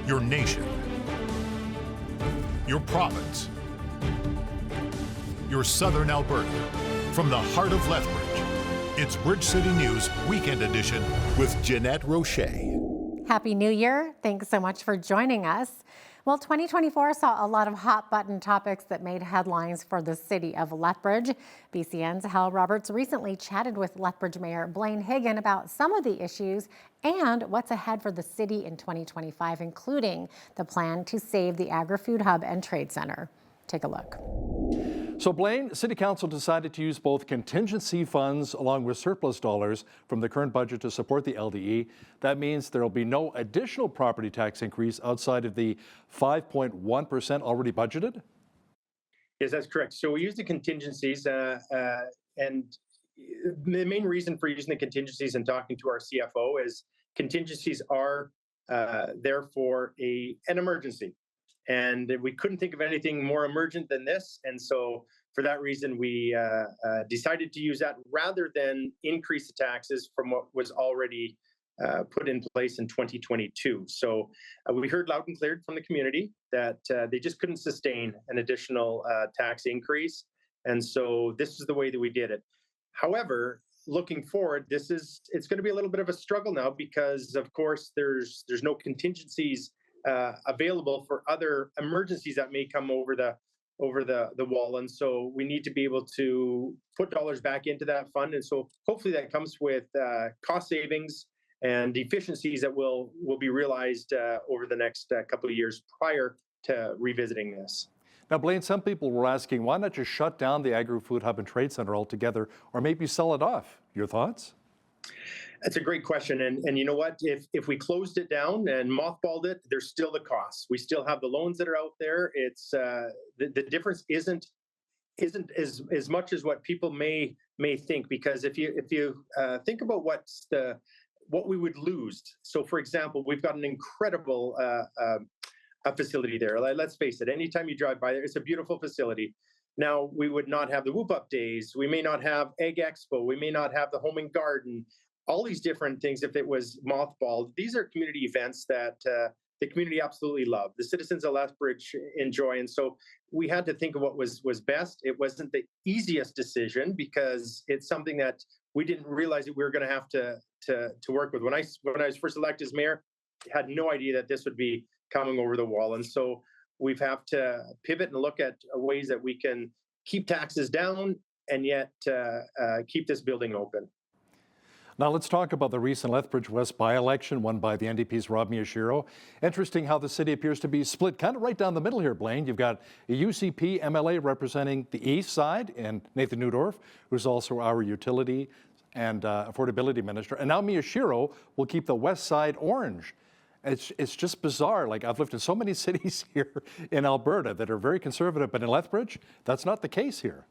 your nation, your province, your southern Alberta. From the heart of Lethbridge, it's Bridge City News Weekend Edition with Jeanette Roche. Happy New Year. Thanks so much for joining us. Well, 2024 saw a lot of hot button topics that made headlines for the city of Lethbridge. BCN's Hal Roberts recently chatted with Lethbridge Mayor Blaine Higgin about some of the issues and what's ahead for the city in 2025, including the plan to save the Agri-Food Hub and Trade Center. Take a look. So Blaine, City Council decided to use both contingency funds along with surplus dollars from the current budget to support the LDE. That means there will be no additional property tax increase outside of the 5.1% already budgeted? Yes, that's correct. So we use the contingencies and the main reason for using the contingencies and talking to our CFO is contingencies are there for an emergency. And we couldn't think of anything more emergent than this. And so for that reason, we decided to use that rather than increase the taxes from what was already put in place in 2022. So we heard loud and clear from the community that they just couldn't sustain an additional tax increase. And so this is the way that we did it. However, looking forward, it's going to be a little bit of a struggle now because, of course, there's no contingencies available for other emergencies that may come over the wall, and so we need to be able to put dollars back into that fund, and so hopefully that comes with cost savings and efficiencies that will be realized over the next couple of years prior to revisiting this. Now, Blaine, some people were asking, why not just shut down the Agri-Food Hub and Trade Center altogether, or maybe sell it off? Your thoughts? That's a great question. And you know what? If we closed it down and mothballed it, there's still the costs. We still have the loans that are out there. It's the difference isn't as much as what people may think, because if you think about what we would lose. So for example, we've got an incredible facility there. Let's face it, anytime you drive by there, it's a beautiful facility. Now, we would not have the Whoop Up Days. We may not have Egg Expo. We may not have the Home and Garden. All these different things, if it was mothballed, these are community events that the community absolutely love. The citizens of Lethbridge enjoy. And so we had to think of what was best. It wasn't the easiest decision because it's something that we didn't realize that we were going to have to work with. When I was first elected as mayor, I had no idea that this would be coming over the wall. And so we've have to pivot and look at ways that we can keep taxes down and yet keep this building open. Now let's talk about the recent Lethbridge West by-election won by the NDP's Rob Miyashiro. Interesting how the city appears to be split kind of right down the middle here, Blaine. You've got a UCP MLA representing the east side and Nathan Newdorf, who's also our utility and affordability minister. And now Miyashiro will keep the west side orange. It's just bizarre. Like, I've lived in so many cities here in Alberta that are very conservative, but in Lethbridge, that's not the case here.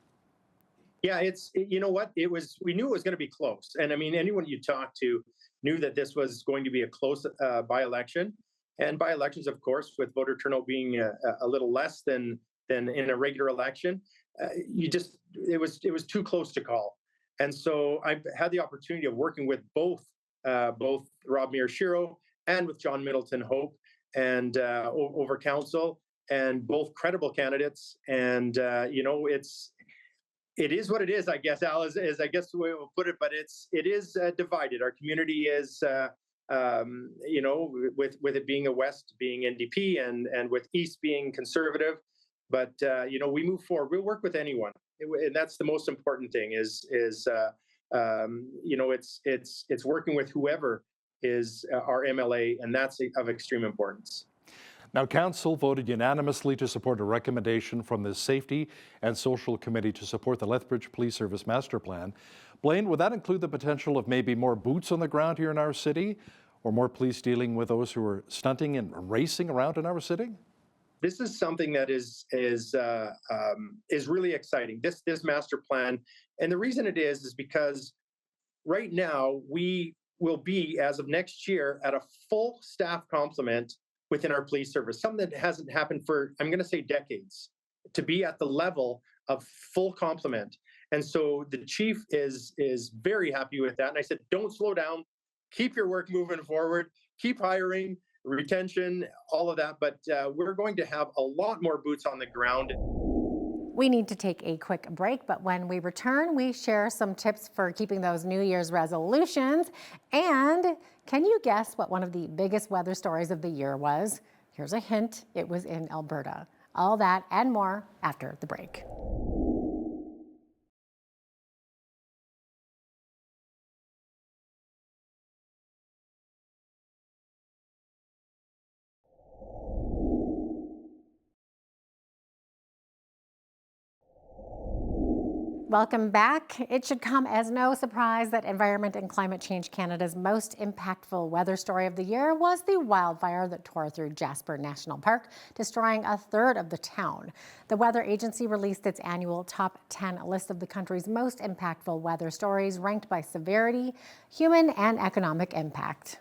Yeah, you know what? We knew it was going to be close. And I mean, anyone you talk to knew that this was going to be a close by-election. And by-elections, of course, with voter turnout being a little less than in a regular election, it was too close to call. And so I've had the opportunity of working with both Rob Miyashiro and with John Middleton Hope and over council, and both credible candidates. And it is what it is, I guess, Al, is I guess the way we'll put it, but it is divided. Our community is, with it being a West being NDP and with East being conservative. But, we move forward. We'll work with anyone. And that's the most important thing is it's working with whoever is our MLA, and that's of extreme importance. Now, Council voted unanimously to support a recommendation from the Safety and Social Committee to support the Lethbridge Police Service Master Plan. Blaine, would that include the potential of maybe more boots on the ground here in our city, or more police dealing with those who are stunting and racing around in our city? This is something that is really exciting. This master plan, and the reason it is because right now we will be, as of next year, at a full staff complement within our police service, something that hasn't happened for, I'm going to say, decades, to be at the level of full complement. And so the chief is very happy with that. And I said, don't slow down, keep your work moving forward, keep hiring. retention, all of that. But we're going to have a lot more boots on the ground. We need to take a quick break, but when we return, we share some tips for keeping those New Year's resolutions. And can you guess what one of the biggest weather stories of the year was? Here's a hint, it was in Alberta. All that and more after the break. Welcome back. It should come as no surprise that Environment and Climate Change Canada's most impactful weather story of the year was the wildfire that tore through Jasper National Park, destroying a third of the town. The weather agency released its annual top 10 list of the country's most impactful weather stories, ranked by severity, human and economic impact.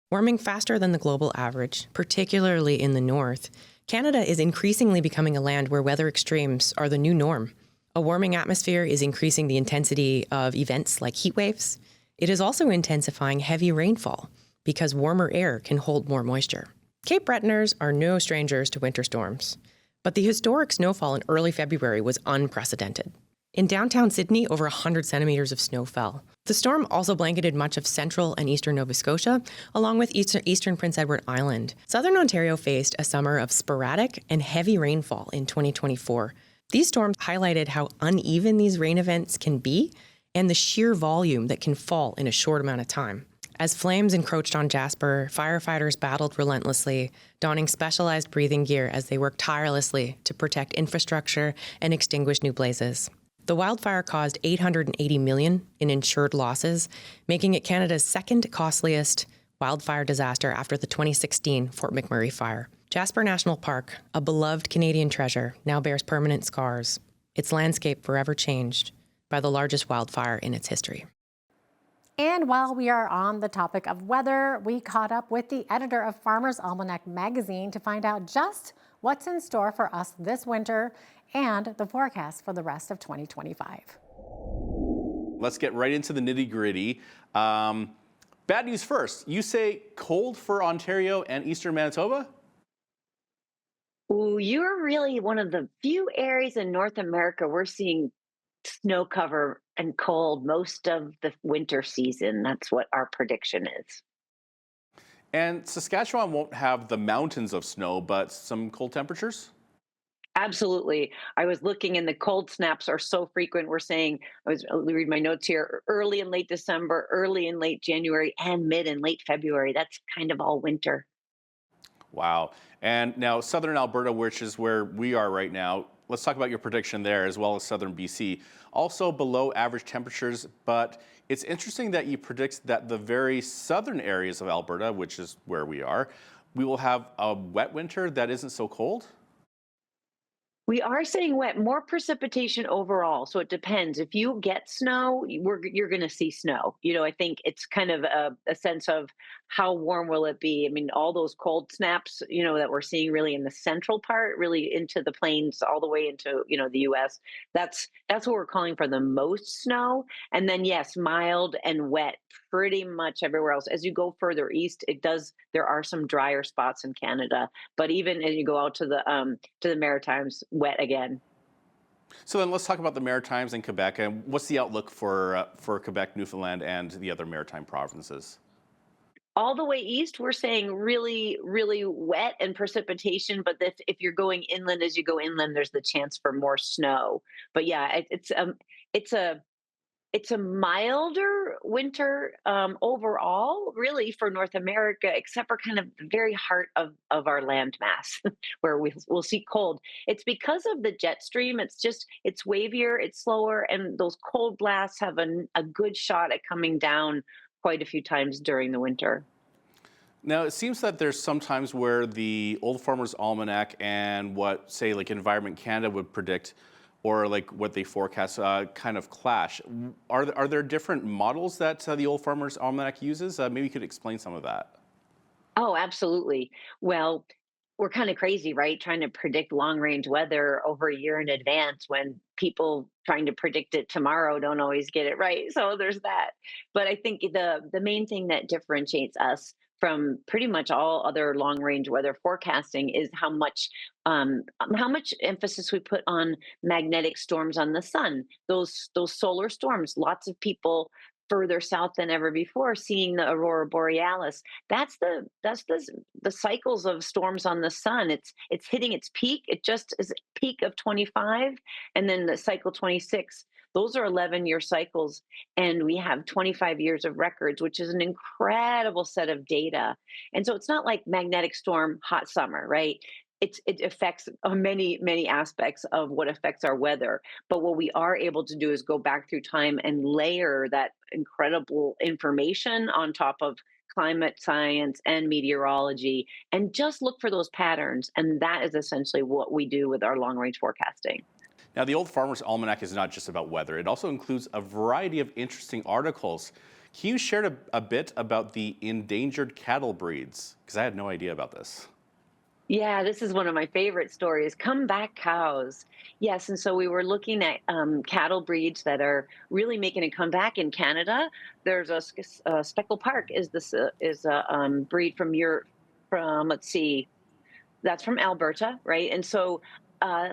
Warming faster than the global average, particularly in the north, Canada is increasingly becoming a land where weather extremes are the new norm. A warming atmosphere is increasing the intensity of events like heat waves. It is also intensifying heavy rainfall because warmer air can hold more moisture. Cape Bretoners are no strangers to winter storms, but the historic snowfall in early February was unprecedented. In downtown Sydney, over 100 centimeters of snow fell. The storm also blanketed much of central and eastern Nova Scotia, along with eastern Prince Edward Island. Southern Ontario faced a summer of sporadic and heavy rainfall in 2024. These storms highlighted how uneven these rain events can be and the sheer volume that can fall in a short amount of time. As flames encroached on Jasper, firefighters battled relentlessly, donning specialized breathing gear as they worked tirelessly to protect infrastructure and extinguish new blazes. The wildfire caused $880 million in insured losses, making it Canada's second costliest wildfire disaster after the 2016 Fort McMurray fire. Jasper National Park, a beloved Canadian treasure, now bears permanent scars, its landscape forever changed by the largest wildfire in its history. And while we are on the topic of weather, we caught up with the editor of Farmer's Almanac magazine to find out just what's in store for us this winter and the forecast for the rest of 2025. Let's get right into the nitty-gritty. Bad news first. You say cold for Ontario and eastern Manitoba? Ooh, you're really one of the few areas in North America we're seeing snow cover and cold most of the winter season. That's what our prediction is. And Saskatchewan won't have the mountains of snow, but some cold temperatures? Absolutely. I was looking and the cold snaps are so frequent. We're saying, let me read my notes here, early and late December, early and late January, and mid and late February. That's kind of all winter. Wow. And now southern Alberta, which is where we are right now, let's talk about your prediction there as well as southern BC. Also below average temperatures, but it's interesting that you predict that the very southern areas of Alberta, which is where we are, we will have a wet winter that isn't so cold. We are saying wet, more precipitation overall. So it depends. If you get snow, you're going to see snow. I think it's kind of a sense of how warm will it be? I mean, all those cold snaps, that we're seeing really in the central part, really into the plains, all the way into, the US. That's what we're calling for the most snow. And then, yes, mild and wet pretty much everywhere else. As you go further east, there are some drier spots in Canada, but even as you go out to the Maritimes, wet again. So then let's talk about the Maritimes and Quebec. And what's the outlook for Quebec, Newfoundland, and the other maritime provinces? All the way east, we're saying really, really wet and precipitation. But if you're going inland, as you go inland, there's the chance for more snow. But yeah, it's a milder winter overall, really, for North America, except for kind of the very heart of our landmass, where we'll see cold. It's because of the jet stream. It's wavier, it's slower, and those cold blasts have a good shot at coming down quite a few times during the winter. Now, it seems that there's some times where the Old Farmer's Almanac and what, say, like Environment Canada would predict, or like what they forecast, kind of clash. Are there different models that the Old Farmer's Almanac uses? Maybe you could explain some of that. Oh, absolutely. Well, we're kind of crazy, right? Trying to predict long range weather over a year in advance when people trying to predict it tomorrow don't always get it right. So there's that. But I think the main thing that differentiates us from pretty much all other long range weather forecasting is how much emphasis we put on magnetic storms on the sun, those solar storms. Lots of people further south than ever before seeing the aurora borealis. That's the cycles of storms on the sun. It's hitting its peak. It just is peak of 25, and then the cycle 26. Those are 11-year cycles, and we have 25 years of records, which is an incredible set of data. And so it's not like magnetic storm, hot summer, right? It affects many aspects of what affects our weather. But what we are able to do is go back through time and layer that incredible information on top of climate science and meteorology, and just look for those patterns. And that is essentially what we do with our long range forecasting. Now, the Old Farmer's Almanac is not just about weather. It also includes a variety of interesting articles. Can you share a bit about the endangered cattle breeds? Because I had no idea about this. Yeah, this is one of my favorite stories. Comeback cows. Yes, and so we were looking at cattle breeds that are really making a comeback in Canada. There's a Speckle Park is a breed from let's see, that's from Alberta, right? And so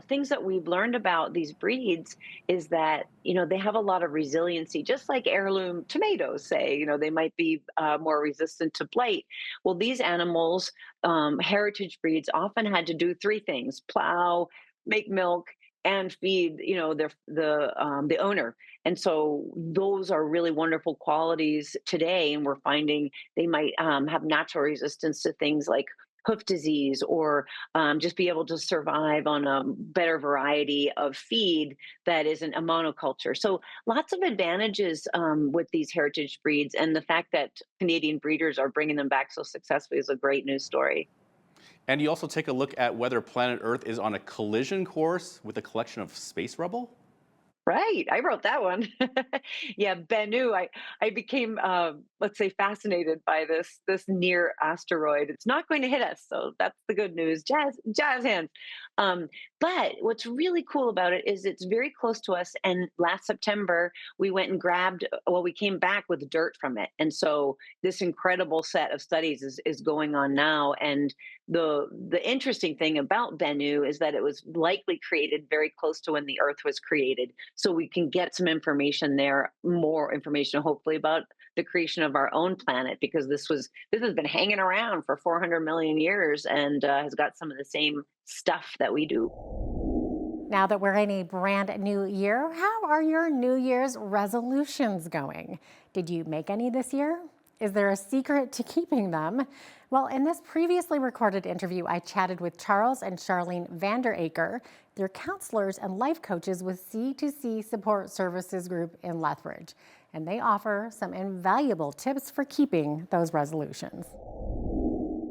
things that we've learned about these breeds is that they have a lot of resiliency, just like heirloom tomatoes. Say they might be more resistant to blight. Well, these animals, heritage breeds, often had to do three things: plow, make milk, and feed the owner. And so those are really wonderful qualities today, and we're finding they might have natural resistance to things like hoof disease, or just be able to survive on a better variety of feed that isn't a monoculture. So lots of advantages with these heritage breeds, and the fact that Canadian breeders are bringing them back so successfully is a great news story. And you also take a look at whether planet Earth is on a collision course with a collection of space rubble. Right, I wrote that one. Yeah, Bennu. I became, let's say, fascinated by this near asteroid. It's not going to hit us, so that's the good news. Jazz hands. But what's really cool about it is it's very close to us. And last September, we went and we came back with dirt from it. And so this incredible set of studies is going on now. And the interesting thing about Bennu is that it was likely created very close to when the Earth was created. So we can get some information there, more information hopefully about the creation of our own planet, because this has been hanging around for 400 million years and has got some of the same stuff that we do. Now that we're in a brand new year, how are your New Year's resolutions going? Did you make any this year? Is there a secret to keeping them? Well, in this previously recorded interview, I chatted with Charles and Charlene Vanderacre. They're counselors and life coaches with C2C Support Services Group in Lethbridge, and they offer some invaluable tips for keeping those resolutions.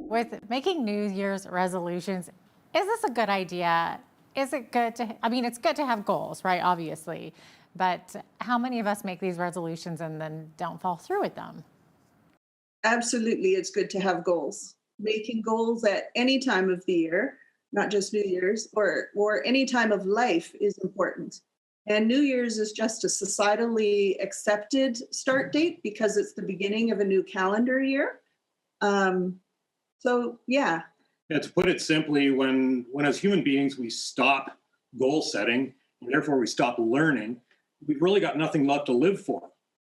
With making New Year's resolutions, is this a good idea? Is it good to, it's good to have goals, right? Obviously, but how many of us make these resolutions and then don't follow through with them? Absolutely, it's good to have goals. Making goals at any time of the year, not just New Year's, or any time of life is important. And New Year's is just a societally accepted start date because it's the beginning of a new calendar year. So, yeah. Yeah, to put it simply, when as human beings we stop goal setting, and therefore we stop learning, we've really got nothing left to live for.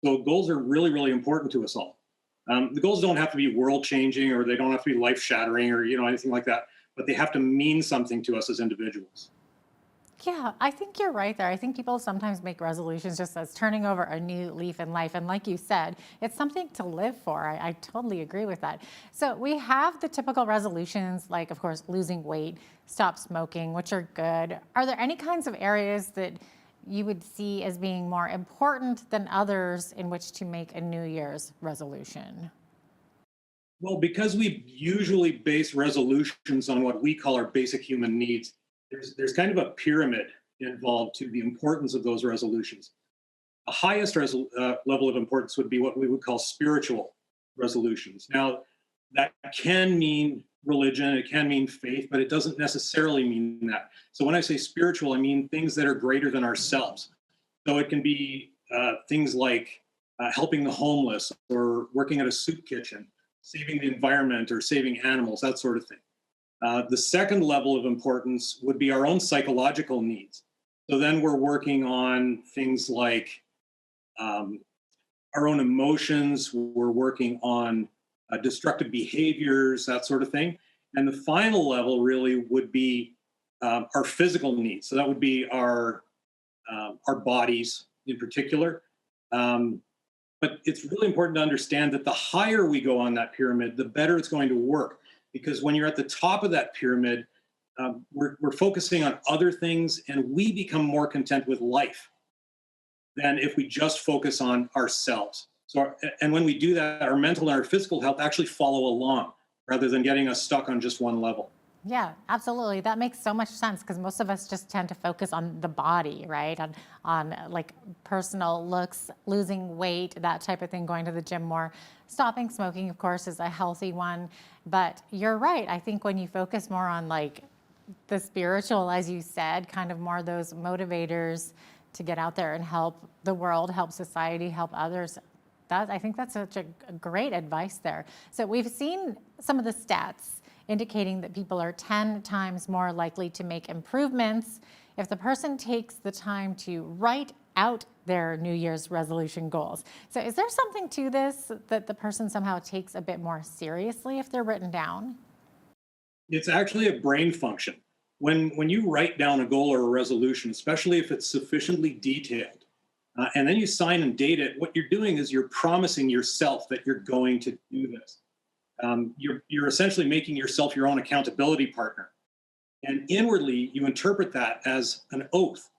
So goals are really, really important to us all. The goals don't have to be world-changing, or they don't have to be life-shattering, or anything like that, but they have to mean something to us as individuals. Yeah, I think you're right there. I think people sometimes make resolutions just as turning over a new leaf in life. And like you said, it's something to live for. I totally agree with that. So we have the typical resolutions, like, of course, losing weight, stop smoking, which are good. Are there any kinds of areas that you would see as being more important than others in which to make a New Year's resolution? Well, because we usually base resolutions on what we call our basic human needs, there's kind of a pyramid involved to the importance of those resolutions. The highest level of importance would be what we would call spiritual resolutions. Now, that can mean religion, it can mean faith, but it doesn't necessarily mean that. So when I say spiritual, I mean things that are greater than ourselves. So it can be things like helping the homeless, or working at a soup kitchen, saving the environment or saving animals, that sort of thing. The second level of importance would be our own psychological needs. So then we're working on things like our own emotions, we're working on destructive behaviors, that sort of thing. And the final level really would be our physical needs. So that would be our bodies in particular. But it's really important to understand that the higher we go on that pyramid, the better it's going to work. Because when you're at the top of that pyramid, we're focusing on other things, and we become more content with life than if we just focus on ourselves. So, and when we do that, our mental and our physical health actually follow along rather than getting us stuck on just one level. Yeah, absolutely. That makes so much sense because most of us just tend to focus on the body, right? On like personal looks, losing weight, that type of thing, going to the gym more. Stopping smoking, of course, is a healthy one. But you're right. I think when you focus more on like the spiritual, as you said, kind of more those motivators to get out there and help the world, help society, help others. I think that's such a great advice there. So we've seen some of the stats indicating that people are 10 times more likely to make improvements if the person takes the time to write out their New Year's resolution goals. So is there something to this that the person somehow takes a bit more seriously if they're written down? It's actually a brain function. When you write down a goal or a resolution, especially if it's sufficiently detailed, and then you sign and date it, what you're doing is you're promising yourself that you're going to do this. You're essentially making yourself your own accountability partner. And inwardly, you interpret that as an oath.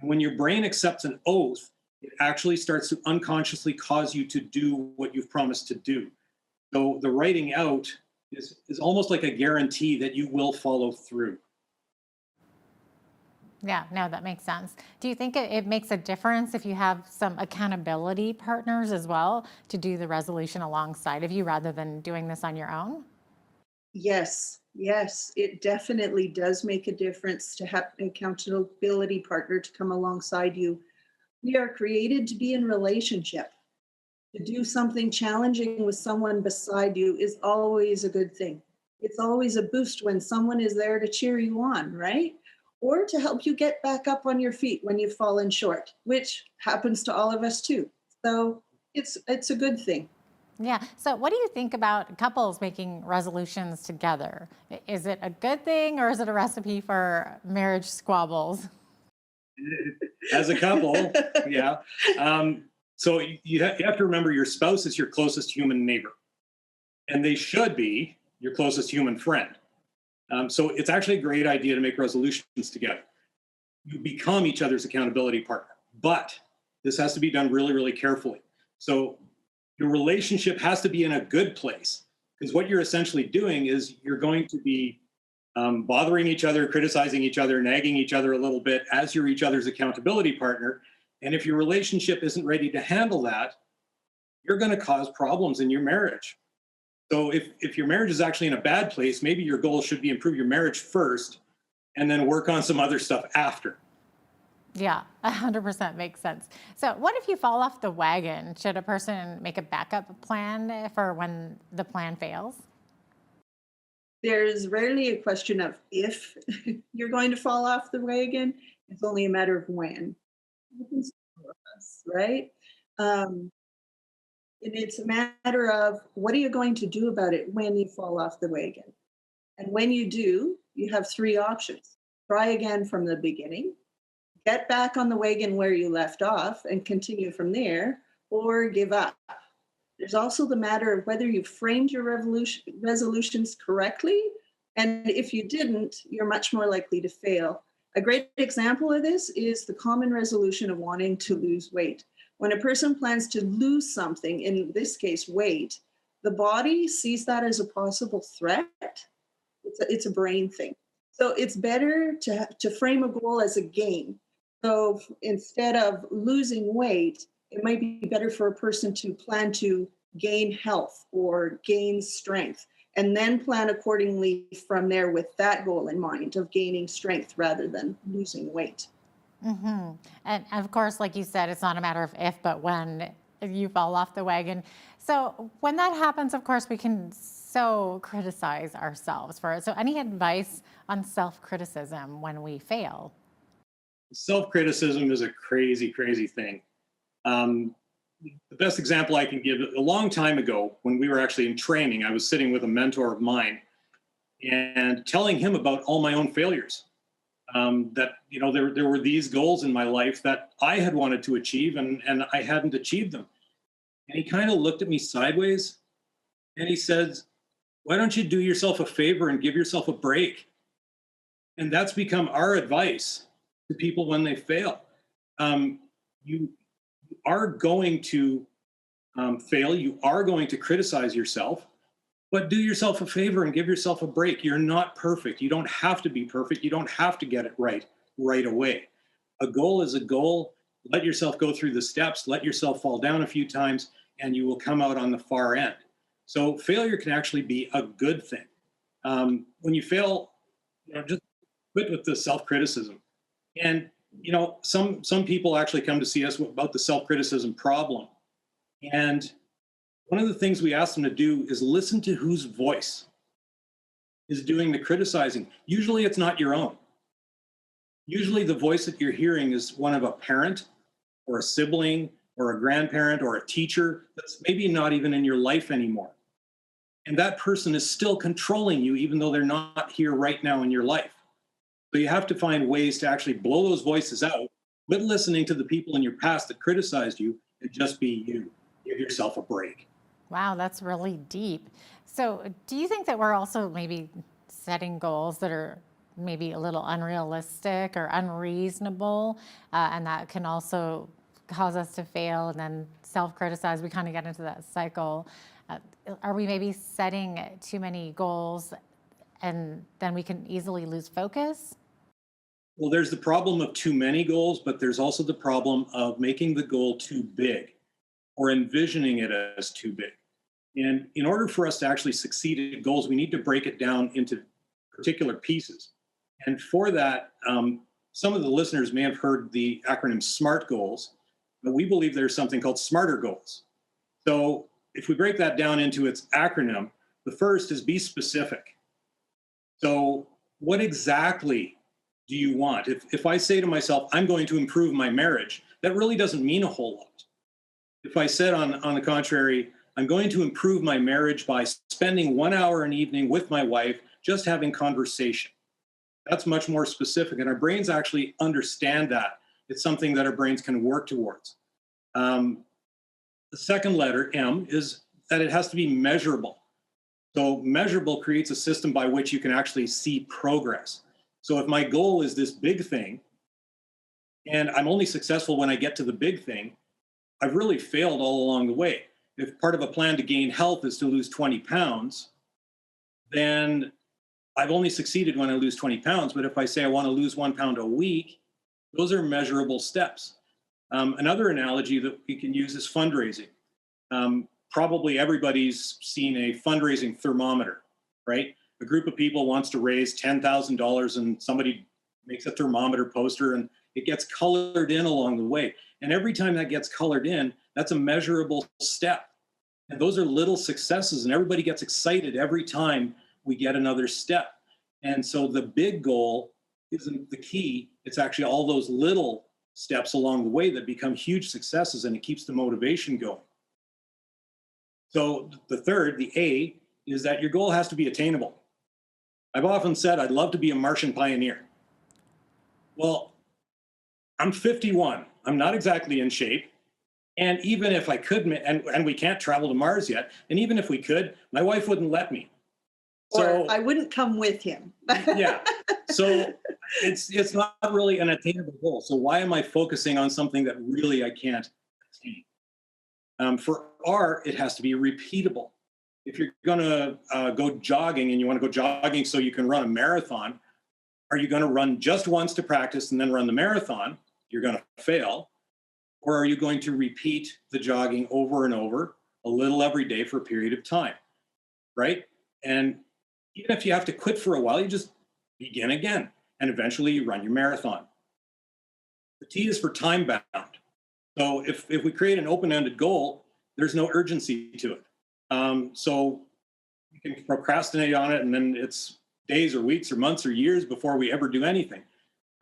And when your brain accepts an oath, it actually starts to unconsciously cause you to do what you've promised to do. So the writing out is almost like a guarantee that you will follow through. Yeah, no, that makes sense. Do you think it makes a difference if you have some accountability partners as well to do the resolution alongside of you rather than doing this on your own? Yes, yes, it definitely does make a difference to have an accountability partner to come alongside you. We are created to be in relationship. To do something challenging with someone beside you is always a good thing. It's always a boost when someone is there to cheer you on, right? Or to help you get back up on your feet when you've fallen short, which happens to all of us too. So it's a good thing. Yeah. So what do you think about couples making resolutions together? Is it a good thing or is it a recipe for marriage squabbles? As a couple, yeah. So you have to remember your spouse is your closest human neighbor, and they should be your closest human friend. So it's actually a great idea to make resolutions together. You become each other's accountability partner, but this has to be done really, really carefully. So your relationship has to be in a good place, because what you're essentially doing is you're going to be bothering each other, criticizing each other, nagging each other a little bit as you're each other's accountability partner. And if your relationship isn't ready to handle that, you're going to cause problems in your marriage. So if your marriage is actually in a bad place, maybe your goal should be improve your marriage first and then work on some other stuff after. Yeah, 100% makes sense. So what if you fall off the wagon? Should a person make a backup plan for when the plan fails? There's rarely a question of if you're going to fall off the wagon. It's only a matter of when. It happens to all of us, right? And it's a matter of what are you going to do about it when you fall off the wagon? And when you do, you have three options. Try again from the beginning, get back on the wagon where you left off and continue from there, or give up. There's also the matter of whether you framed your resolutions correctly. And if you didn't, you're much more likely to fail. A great example of this is the common resolution of wanting to lose weight. When a person plans to lose something, in this case, weight, the body sees that as a possible threat. It's a brain thing. So it's better to frame a goal as a gain. So instead of losing weight, it might be better for a person to plan to gain health or gain strength, and then plan accordingly from there with that goal in mind of gaining strength rather than losing weight. And of course, like you said, it's not a matter of if, but when you fall off the wagon. So when that happens, of course, we can so criticize ourselves for it. So any advice on self-criticism when we fail? Self-criticism is a crazy, crazy thing. The best example I can give, a long time ago, when we were actually in training, I was sitting with a mentor of mine and telling him about all my own failures. That, you know, there were these goals in my life that I had wanted to achieve, and I hadn't achieved them. And he kind of looked at me sideways and he said, "Why don't you do yourself a favor and give yourself a break?" And that's become our advice to people when they fail. You are going to fail. You are going to criticize yourself, but do yourself a favor and give yourself a break. You're not perfect. You don't have to be perfect. You don't have to get it right away. A goal is a goal. Let yourself go through the steps. Let yourself fall down a few times, and you will come out on the far end. So failure can actually be a good thing. When you fail, just quit with the self-criticism. And some people actually come to see us about the self-criticism problem. And one of the things we ask them to do is listen to whose voice is doing the criticizing. Usually it's not your own. Usually the voice that you're hearing is one of a parent or a sibling or a grandparent or a teacher that's maybe not even in your life anymore. And that person is still controlling you, even though they're not here right now in your life. So you have to find ways to actually blow those voices out, quit listening to the people in your past that criticized you, and just be you. Give yourself a break. Wow, that's really deep. So do you think that we're also maybe setting goals that are maybe a little unrealistic or unreasonable, and that can also cause us to fail and then self-criticize? We kind of get into that cycle. Are we maybe setting too many goals and then we can easily lose focus? Well, there's the problem of too many goals, but there's also the problem of making the goal too big or envisioning it as too big. And in order for us to actually succeed at goals, we need to break it down into particular pieces. And for that, some of the listeners may have heard the acronym SMART goals, but we believe there's something called smarter goals. So if we break that down into its acronym, the first is be specific. So what exactly do you want? If I say to myself, I'm going to improve my marriage, that really doesn't mean a whole lot. If I said on the contrary, I'm going to improve my marriage by spending 1 hour an evening with my wife, just having conversation, that's much more specific. And our brains actually understand that. It's something that our brains can work towards. The second letter, M, is that it has to be measurable. So measurable creates a system by which you can actually see progress. So if my goal is this big thing, and I'm only successful when I get to the big thing, I've really failed all along the way. If part of a plan to gain health is to lose 20 pounds, then I've only succeeded when I lose 20 pounds. But if I say I want to lose 1 pound a week, those are measurable steps. Another analogy that we can use is fundraising. Probably everybody's seen a fundraising thermometer, right? A group of people wants to raise $10,000 and somebody makes a thermometer poster and it gets colored in along the way. And every time that gets colored in, that's a measurable step. And those are little successes, and everybody gets excited every time we get another step. And so the big goal isn't the key. It's actually all those little steps along the way that become huge successes, and it keeps the motivation going. So the third, the A, is that your goal has to be attainable. I've often said I'd love to be a Martian pioneer. Well, I'm 51. I'm not exactly in shape. And even if I could, and we can't travel to Mars yet, and even if we could, my wife wouldn't let me. So I wouldn't come with him. Yeah. So it's not really an attainable goal. So why am I focusing on something that really I can't attain? For R, it has to be repeatable. If you're going to go jogging and you want to go jogging so you can run a marathon, are you going to run just once to practice and then run the marathon? You're going to fail. Or are you going to repeat the jogging over and over, a little every day for a period of time, right? And even if you have to quit for a while, you just begin again, and eventually you run your marathon. The T is for time bound. So if we create an open-ended goal, there's no urgency to it. So we can procrastinate on it, and then it's days or weeks or months or years before we ever do anything.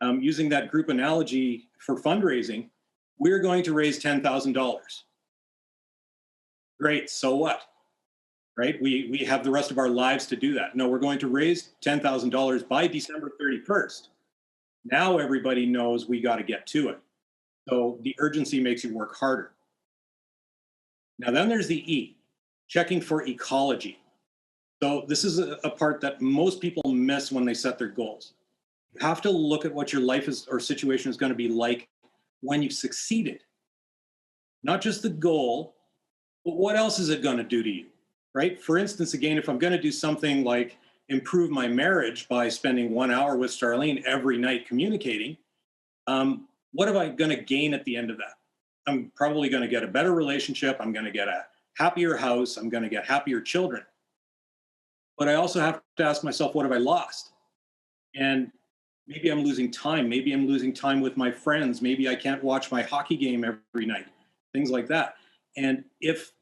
Using that group analogy for fundraising, we're going to raise $10,000. Great, so what? Right? We have the rest of our lives to do that. No, we're going to raise $10,000 by December 31st. Now everybody knows we got to get to it. So the urgency makes you work harder. Now then there's the E, checking for ecology. So this is a part that most people miss when they set their goals. You have to look at what your life is or situation is going to be like when you've succeeded. Not just the goal, but what else is it going to do to you, right? For instance, again, if I'm going to do something like improve my marriage by spending 1 hour with Starlene every night communicating, what am I going to gain at the end of that? I'm probably going to get a better relationship. I'm going to get a happier house. I'm going to get happier children. But I also have to ask myself, what have I lost? And maybe I'm losing time. Maybe I'm losing time with my friends. Maybe I can't watch my hockey game every night, things like that. And if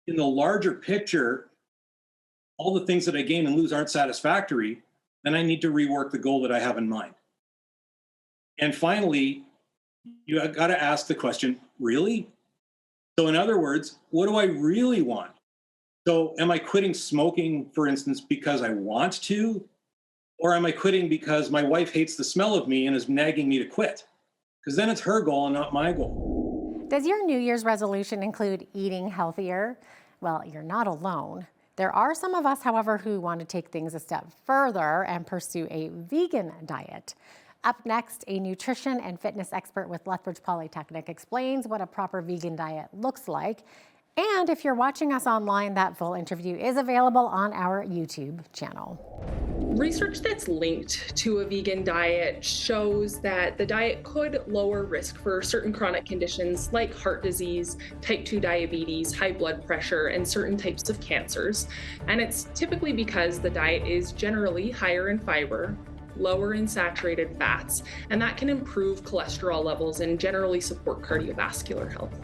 in the larger picture, all the things that I gain and lose aren't satisfactory, then I need to rework the goal that I have in mind. And finally, you got to ask the question, really? So in other words, what do I really want? So am I quitting smoking, for instance, because I want to? Or am I quitting because my wife hates the smell of me and is nagging me to quit? Because then it's her goal and not my goal. Does your New Year's resolution include eating healthier? Well, you're not alone. There are some of us, however, who want to take things a step further and pursue a vegan diet. Up next, a nutrition and fitness expert with Lethbridge Polytechnic explains what a proper vegan diet looks like. And if you're watching us online, that full interview is available on our YouTube channel. Research that's linked to a vegan diet shows that the diet could lower risk for certain chronic conditions like heart disease, type 2 diabetes, high blood pressure, and certain types of cancers. And it's typically because the diet is generally higher in fiber, lower in saturated fats, and that can improve cholesterol levels and generally support cardiovascular health.